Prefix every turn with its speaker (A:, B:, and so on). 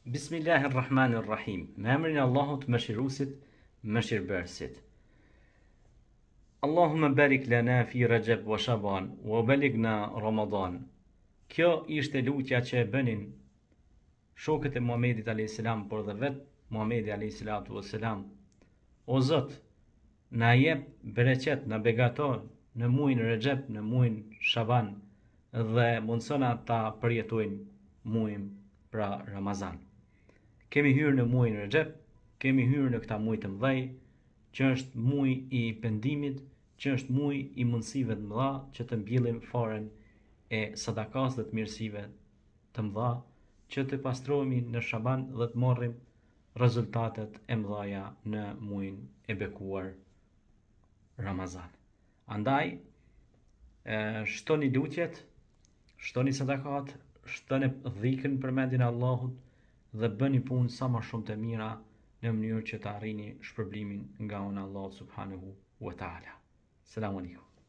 A: Bismillahirrahmanirrahim. Me emrin e Allahut mëshiruesit, mëshirbërësit. Allahumma barik lana fi Rajab wa Shaban wa balighna Ramadan. Kjo ishte lutja që e bënin shokët e Muhamedit alayhis salam, por dhe vet Muhamedi alayhis salatu wassalam. O Zot, na jep bereqet, na begato në muajin Rajab, në muajin Shaban dhe mundsona ta përjetojnë muajin pra Ramazan. Kemi hyrë në muajin Rajab, kemi hyrë në këta muaj të mëdhej, që është muaj i pendimit, që është muaj i mundësive të mëdha që të mbjellim faren e sadakas dhe të mirësive të mëdha, që të pastrohemi në Shaban dhe të marrim rezultatet e mëdhaja në muajin e bekuar Ramazan. Andaj, shtoni lutjet, shtoni sadakat, shtoni dhikën për mendin e Allahut dhe bëni punë sa më shumë të mira në mënyrë që të arrini shpërblimin nga unë Allah subhanahu wa ta'ala. Selamun alaikum.